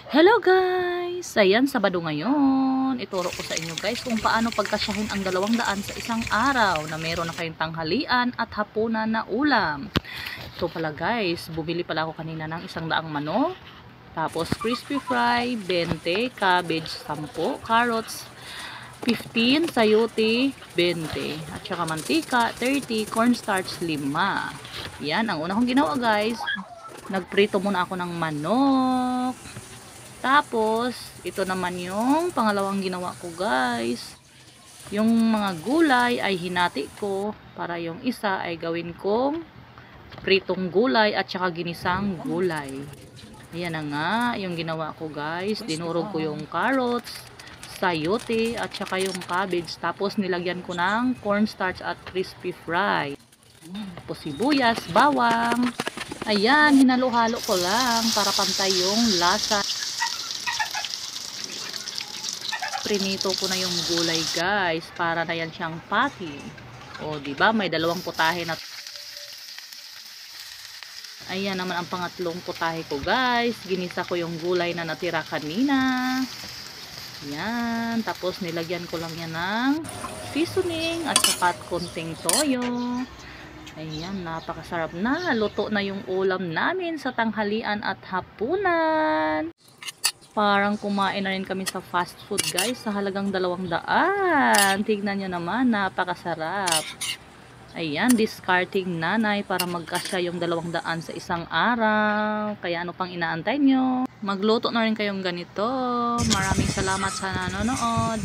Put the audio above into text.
Hello guys! Ayan, Sabado ngayon. Ituro ko sa inyo guys kung paano pagkasyahin ang 200 sa isang araw na meron na kayong tanghalian at hapunan na ulam. Ito pala guys, bumili pala ako kanina ng 100 manok. Tapos crispy fry, 20, cabbage, 10, carrots, 15, sayote, 20. At saka mantika, 30, cornstarch, 5. Yan, ang una kong ginawa guys. Nagprito muna ako ng manok. Tapos, ito naman yung pangalawang ginawa ko guys. Yung mga gulay ay hinati ko para yung isa ay gawin kong pritong gulay at saka ginisang gulay. Ayan na nga yung ginawa ko guys. Dinurog ko yung carrots, sayote at saka yung cabbage. Tapos nilagyan ko ng cornstarch at crispy fry. Tapos sibuyas, bawang. Ayan, hinalo-halo ko lang para pantay yung lasa. Prinito ko na yung gulay guys para na yan siyang patty. O di ba may dalawang putahe na. Ayan naman ang pangatlong putahe ko guys. Ginisa ko yung gulay na natira kanina. Yan, tapos nilagyan ko lang yan ng seasoning at saka konting toyo. Ayan, napakasarap na. Luto na yung ulam namin sa tanghalian at hapunan. Parang kumain na rin kami sa fast food guys sa halagang 200. Tignan nyo naman, napakasarap. Ayan, discarding nanay para magkasya yung 200 sa isang araw. Kaya ano pang inaantay nyo? Magluto na rin kayong ganito. Maraming salamat sa nanonood.